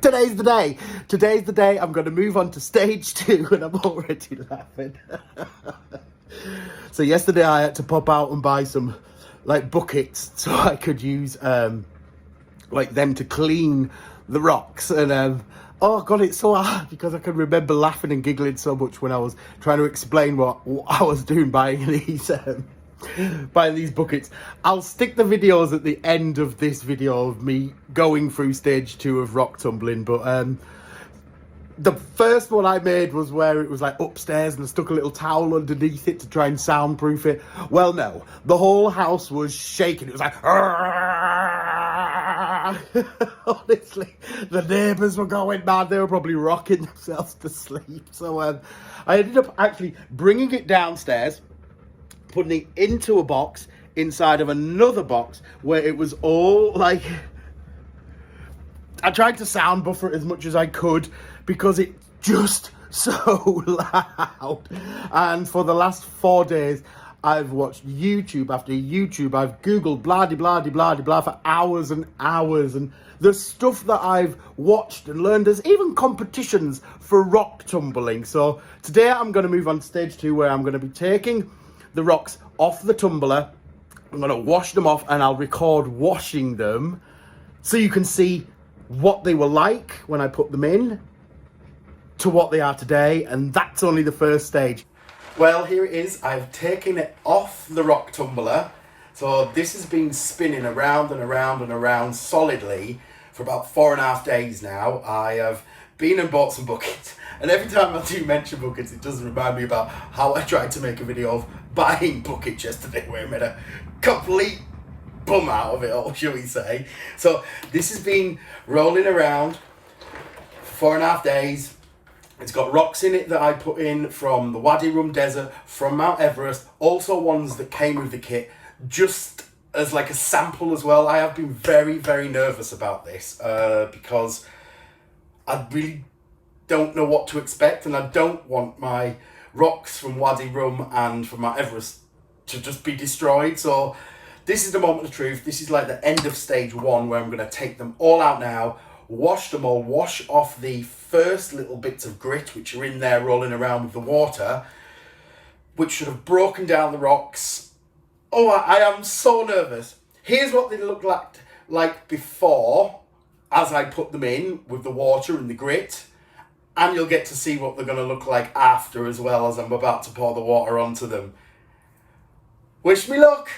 Today's the day. Today's the day. I'm going to move on to stage 2 and I'm already laughing. So yesterday I had to pop out and buy some like buckets so I could use like them to clean the rocks. And oh god, it's so hard because I can remember laughing and giggling so much when I was trying to explain what I was doing buying these buckets. I'll stick the videos at the end of this video of me going through stage 2 of rock tumbling, but the first one I made was where it was like upstairs and I stuck a little towel underneath it to try and soundproof it. Well, no, the whole house was shaking. It was like honestly, the neighbours were going mad. They were probably rocking themselves to sleep. So I ended up actually bringing it downstairs, putting it into a box inside of another box where it was all like, I tried to sound buffer it as much as I could because it's just so loud. And for the last 4 days I've watched YouTube after YouTube. I've googled blah de blah de blah de blah for hours and hours, and the stuff that I've watched and learned, there's even competitions for rock tumbling. So today I'm going to move on to stage 2 where I'm going to be taking the rocks off the tumbler. I'm going to wash them off and I'll record washing them so you can see what they were like when I put them in to what they are today. And that's only the first stage. Well, here it is. I've taken it off the rock tumbler. So this has been spinning around and around and around solidly for about 4.5 days now. I have been and bought some buckets, and every time I do mention buckets it does remind me about how I tried to make a video of buying buckets yesterday where I made a complete bum out of it all, shall we say. So this has been rolling around for 4.5 days. It's got rocks in it that I put in from the Wadi Rum Desert, from Mount Everest, also ones that came with the kit, just as like a sample as well. I have been very, very nervous about this because I really don't know what to expect, and I don't want my rocks from Wadi Rum and from Mount Everest to just be destroyed. So this is the moment of truth. This is like the end of stage 1 where I'm going to take them all out now, wash them all, wash off the first little bits of grit which are in there rolling around with the water, which should have broken down the rocks. Oh, I am so nervous. Here's what they look like before, as I put them in with the water and the grit, and you'll get to see what they're going to look like after as well, as I'm about to pour the water onto them. Wish me luck.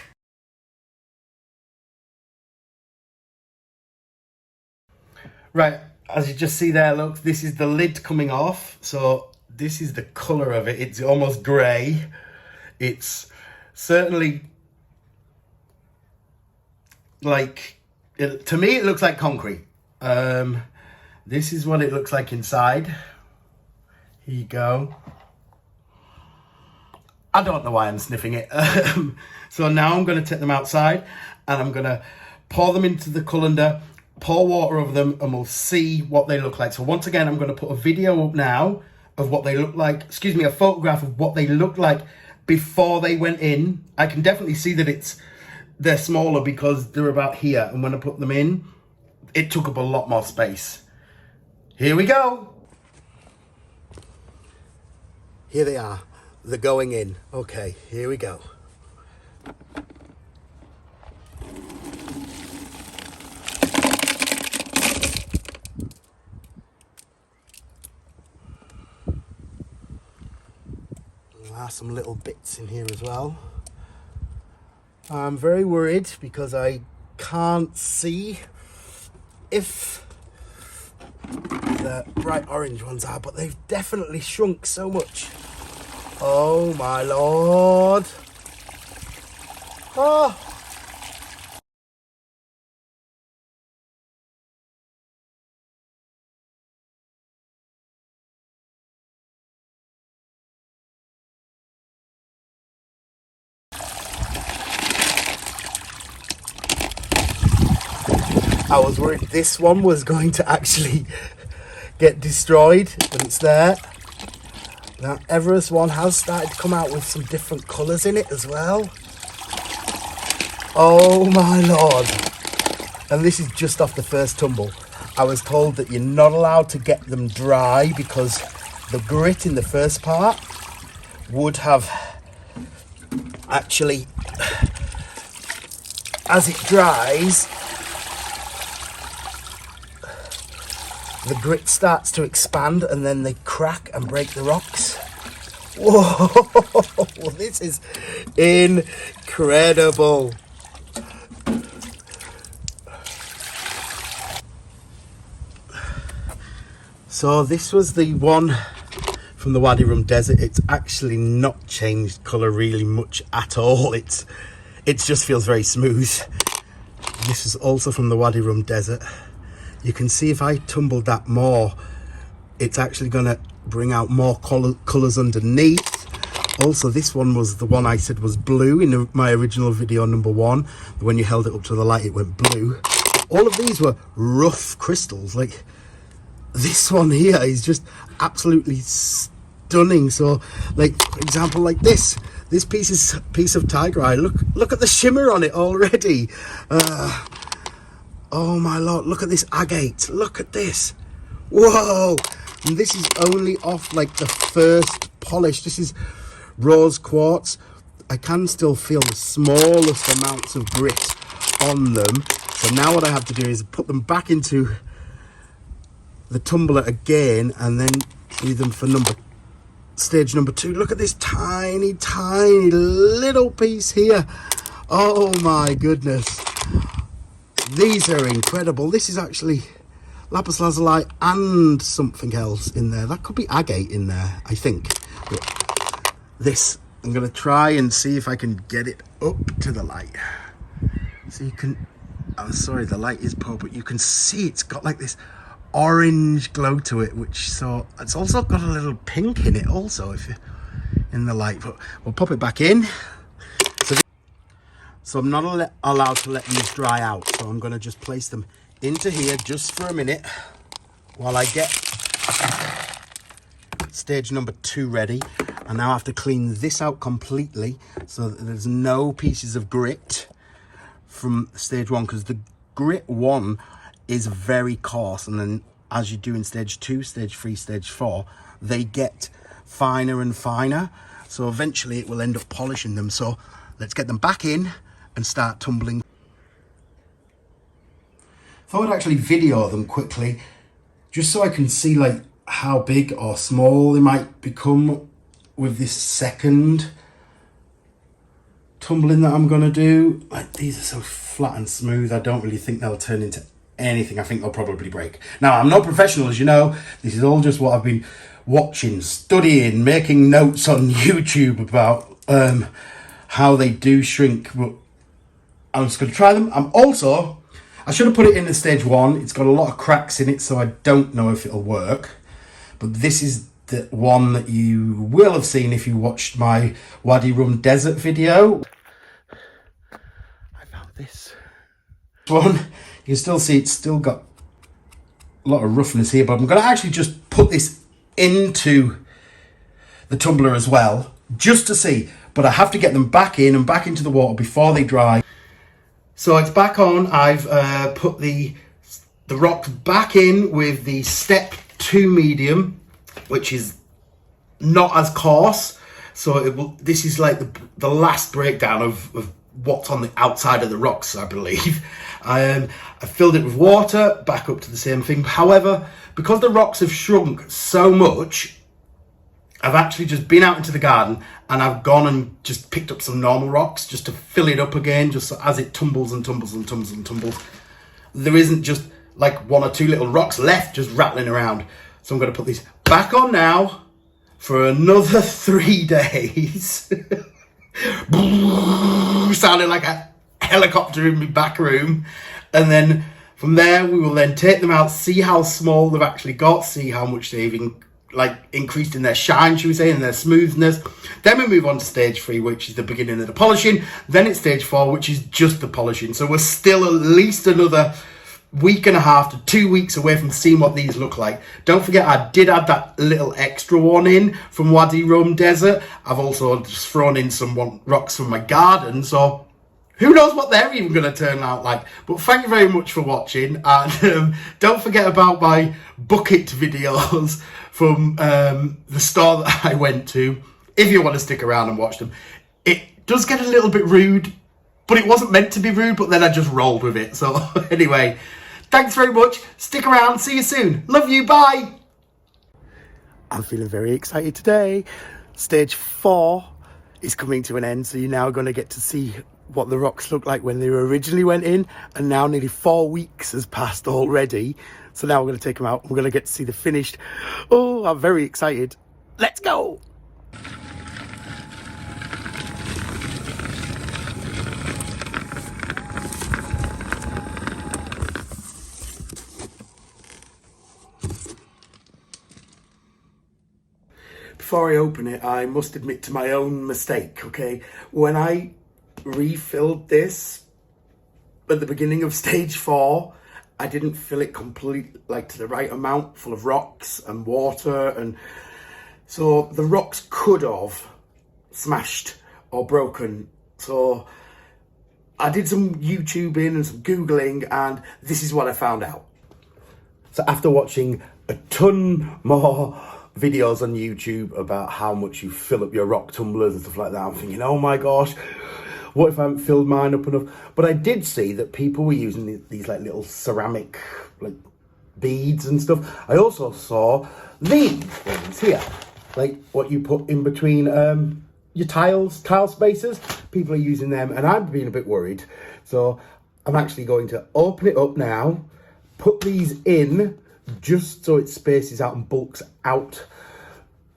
Right, as you just see there, look, this is the lid coming off. So this is the colour of it. It's almost grey. It's certainly like, to me it looks like concrete. This is what it looks like inside. Here you go. I don't know why I'm sniffing it. So now I'm going to take them outside and I'm going to pour them into the colander, pour water over them, and we'll see what they look like. So once again, I'm going to put a video up now of what they look like. Excuse me, a photograph of what they looked like before they went in. I can definitely see that they're smaller because they're about here. And when I put them in, it took up a lot more space. Here we go. Here they are. They're going in. Okay, here we go. There are some little bits in here as well. I'm very worried because I can't see if the bright orange ones are, but they've definitely shrunk so much. Oh my lord. Oh. I was worried this one was going to actually get destroyed, but it's there. Now Everest one has started to come out with some different colours in it as well. Oh my lord. And this is just off the first tumble. I was told that you're not allowed to get them dry because the grit in the first part would have actually, as it dries, the grit starts to expand and then they crack and break the rocks. Whoa, this is incredible. So this was the one from the Wadi Rum Desert. It's actually not changed colour really much at all. It just feels very smooth. This is also from the Wadi Rum Desert. You can see if I tumbled that more, it's actually going to bring out more colours underneath. Also, this one was the one I said was blue in my original video number 1. When you held it up to the light, it went blue. All of these were rough crystals. Like, this one here is just absolutely stunning. So, like, for example, like this piece of tiger eye. Look at the shimmer on it already. Oh my lord, look at this agate. Look at this. Whoa. And this is only off like the first polish. This is rose quartz. I can still feel the smallest amounts of grit on them. So now what I have to do is put them back into the tumbler again and then do them for stage number 2. Look at this tiny little piece here. Oh my goodness. These are incredible. This is actually lapis lazuli and something else in there. That could be agate in there, I think. But this, I'm going to try and see if I can get it up to the light. So you can, I'm sorry, the light is poor, but you can see it's got like this orange glow to it, which, so it's also got a little pink in it also if you're in the light. But we'll pop it back in. So I'm not allowed to let these dry out, so I'm going to just place them into here just for a minute while I get stage number 2 ready. And now I have to clean this out completely so that there's no pieces of grit from stage 1, because the grit 1 is very coarse, and then as you do in stage 2, stage 3, stage 4, they get finer and finer, so eventually it will end up polishing them. So let's get them back in and start tumbling. Thought I'd actually video them quickly just so I can see like how big or small they might become with this second tumbling that I'm gonna do. Like, these are so flat and smooth, I don't really think they'll turn into anything. I think they'll probably break. Now, I'm no professional, as you know. This is all just what I've been watching, studying, making notes on YouTube about how they do shrink. But I'm just going to try them. I should have put it in at stage 1. It's got a lot of cracks in it, so I don't know if it'll work. But this is the one that you will have seen if you watched my Wadi Rum Desert video. I found this one. You can still see it's still got a lot of roughness here, but I'm going to actually just put this into the tumbler as well, just to see. But I have to get them back in and back into the water before they dry. So it's back on. I've put the rocks back in with the step 2 medium, which is not as coarse. So this is like the last breakdown of what's on the outside of the rocks, I believe. I filled it with water, back up to the same thing. However, because the rocks have shrunk so much, I've actually just been out into the garden and I've gone and just picked up some normal rocks just to fill it up again, just so as it tumbles and tumbles and tumbles and tumbles, there isn't just like 1 or 2 little rocks left just rattling around. So I'm going to put these back on now for another 3 days. Sounding like a helicopter in my back room. And then from there we will then take them out, see how small they've actually got, see how much they've increased in their shine, should we say, and their smoothness. Then we move on to stage 3, which is the beginning of the polishing. Then it's stage 4, which is just the polishing. So we're still at least another week and a half to 2 weeks away from seeing what these look like. Don't forget, I did add that little extra one in from Wadi Rum Desert. I've also just thrown in some rocks from my garden. So who knows what they're even going to turn out like. But thank you very much for watching, and don't forget about my bucket videos from the store that I went to, if you want to stick around and watch them. It does get a little bit rude, but it wasn't meant to be rude, but then I just rolled with it. So anyway, thanks very much. Stick around. See you soon. Love you. Bye. I'm feeling very excited today. Stage 4 is coming to an end, so you're now going to get to see what the rocks look like when they originally went in, and now nearly 4 weeks has passed already. So now we're going to take them out. We're going to get to see the finished. Oh, I'm very excited. Let's go. Before I open it, I must admit to my own mistake, okay? When I refilled this at the beginning of stage 4, I didn't fill it complete, like to the right amount, full of rocks and water, and so the rocks could have smashed or broken. So I did some YouTubing and some Googling, and this is what I found out. So after watching a ton more videos on YouTube about how much you fill up your rock tumblers and stuff like that, I'm thinking, oh my gosh, what if I haven't filled mine up enough? But I did see that people were using these like little ceramic like beads and stuff. I also saw these ones here, like what you put in between your tile spacers. People are using them, and I'm being a bit worried. So I'm actually going to open it up now, put these in just so it spaces out and bulks out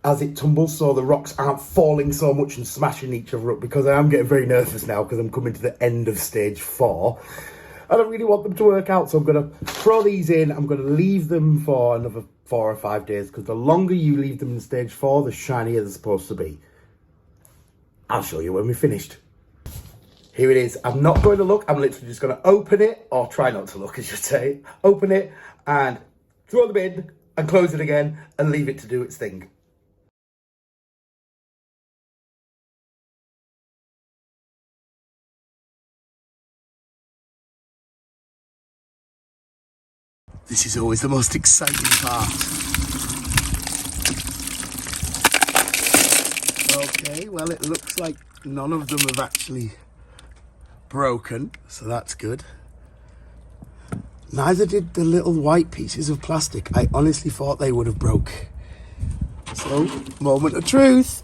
as it tumbles, so the rocks aren't falling so much and smashing each other up, because I am getting very nervous now because I'm coming to the end of stage 4. I don't really want them to work out, so I'm going to throw these in. I'm going to leave them for another 4 or 5 days, because the longer you leave them in stage 4, the shinier they're supposed to be. I'll show you when we're finished. Here it is. I'm not going to look. I'm literally just going to open it, or try not to look, I should say. Open it and throw them in and close it again and leave it to do its thing. This is always the most exciting part. Okay, well, it looks like none of them have actually broken, so that's good. Neither did the little white pieces of plastic. I honestly thought they would have broke. So, moment of truth.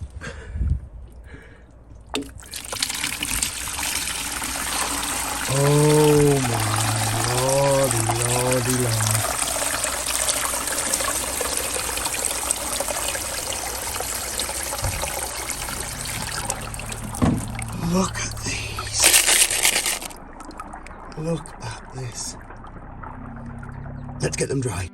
Oh my lordy lord. Look at these. Look at this. Let's get them dry.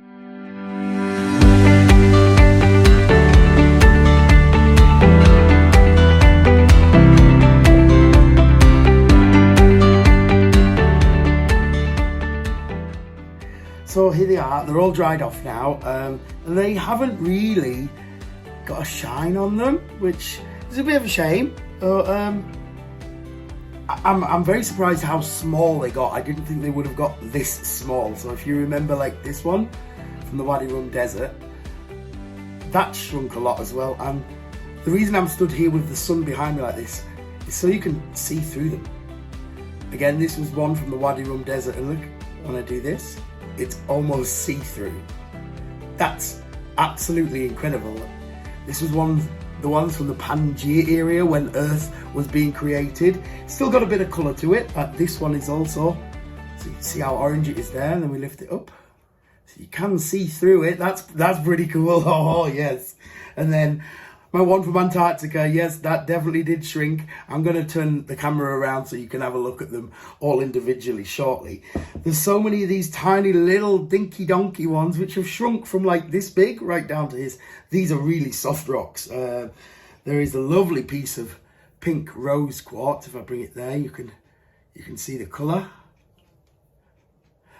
So here they are. They're all dried off now. And they haven't really got a shine on them, which is a bit of a shame. I'm very surprised how small they got. I didn't think they would have got this small. So if you remember, like this one from the Wadi Rum Desert, that shrunk a lot as well. And the reason I'm stood here with the sun behind me like this is so you can see through them. Again, this was one from the Wadi Rum Desert, and look, when I do this, it's almost see-through. That's absolutely incredible. This was the ones from the Pangaea area when Earth was being created. Still got a bit of colour to it, but this one is also, so you can see how orange it is there, and then we lift it up. So you can see through it. That's pretty cool. Oh, yes. And then my one from Antarctica, yes, that definitely did shrink. I'm going to turn the camera around so you can have a look at them all individually shortly. There's so many of these tiny little dinky donkey ones which have shrunk from like this big right down to this. These are really soft rocks. There is a lovely piece of pink rose quartz. If I bring it there, you can see the colour.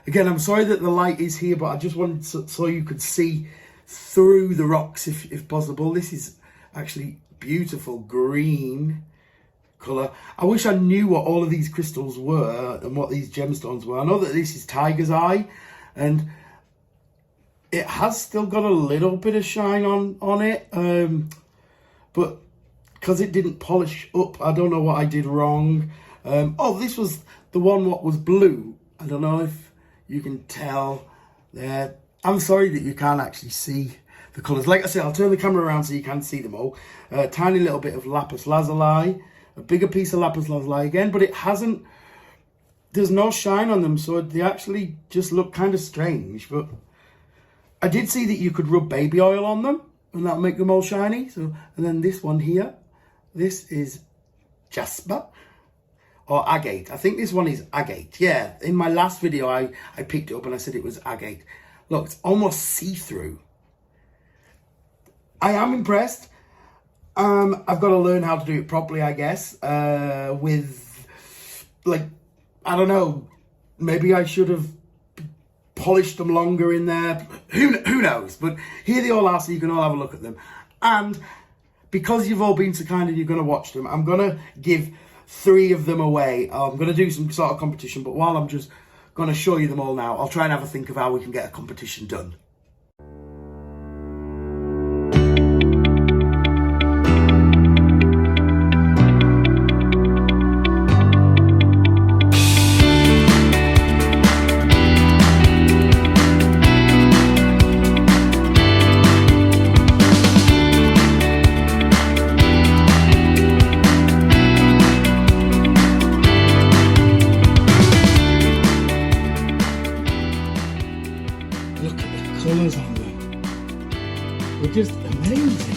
Again, I'm sorry that the light is here, but I just wanted so you could see through the rocks if possible. This is actually beautiful green colour. I wish I knew what all of these crystals were and what these gemstones were. I know that this is tiger's eye, and it has still got a little bit of shine on it, but because it didn't polish up, I don't know what I did wrong. Oh, this was the one what was blue. I don't know if you can tell there. I'm sorry that you can't actually see the colours. Like I said, I'll turn the camera around so you can see them all. A tiny little bit of lapis lazuli, a bigger piece of lapis lazuli again, but it hasn't, there's no shine on them, so they actually just look kind of strange. But I did see that you could rub baby oil on them and that'll make them all shiny. So, and then this one here, this is jasper or agate. I think this one is agate. Yeah, in my last video, I picked it up and I said it was agate. Look, it's almost see-through. I am impressed. I've got to learn how to do it properly, I guess. With, like, I don't know, maybe I should have polished them longer in there. Who knows? But here they all are, so you can all have a look at them. And because you've all been so kind and you're going to watch them, I'm going to give 3 of them away. I'm going to do some sort of competition, but while I'm just going to show you them all now, I'll try and have a think of how we can get a competition done. Colours on them. They're just amazing.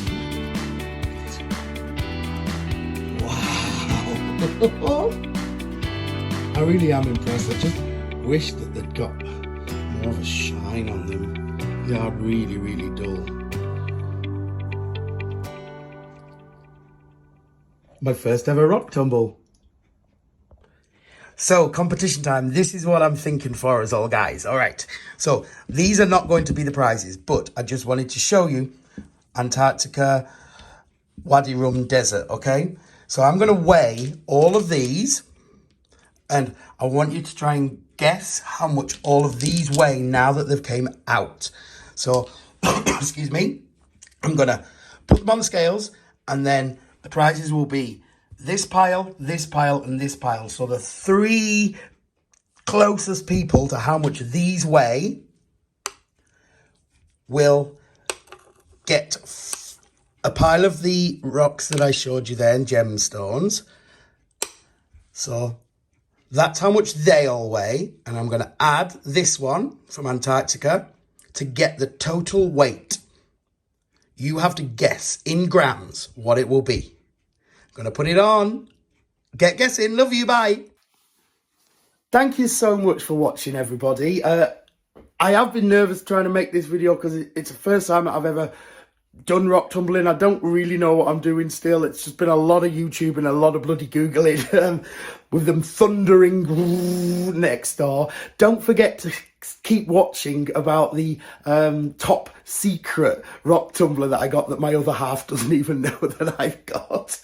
Wow. I really am impressed. I just wish that they'd got more of a shine on them. They are really, really dull. My first ever rock tumble. So, competition time. This is what I'm thinking for us all, guys. All right. So, these are not going to be the prizes, but I just wanted to show you Antarctica Wadi Rum Desert, okay? So, I'm going to weigh all of these, and I want you to try and guess how much all of these weigh now that they've came out. So, excuse me, I'm going to put them on the scales, and then the prizes will be this pile, and this pile. So the 3 closest people to how much these weigh will get a pile of the rocks that I showed you there, gemstones. So that's how much they all weigh. And I'm going to add this one from Antarctica to get the total weight. You have to guess in grams what it will be. Gonna put it on. Get guessing. Love you. Bye. Thank you so much for watching, everybody. I have been nervous trying to make this video because it's the first time I've ever done rock tumbling. I don't really know what I'm doing still. It's just been a lot of YouTube and a lot of bloody Googling with them thundering next door. Don't forget to keep watching about the top secret rock tumbler that I got that my other half doesn't even know that I've got.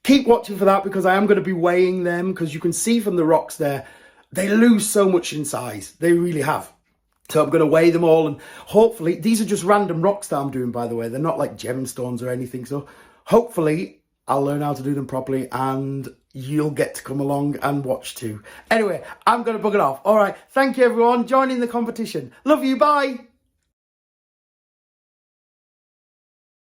Keep watching for that because I am going to be weighing them because you can see from the rocks there, they lose so much in size. They really have. So I'm going to weigh them all and hopefully, these are just random rocks that I'm doing, by the way. They're not like gemstones or anything. So hopefully I'll learn how to do them properly and you'll get to come along and watch too. Anyway, I'm going to bug it off. All right. Thank you, everyone. Join in the competition. Love you. Bye.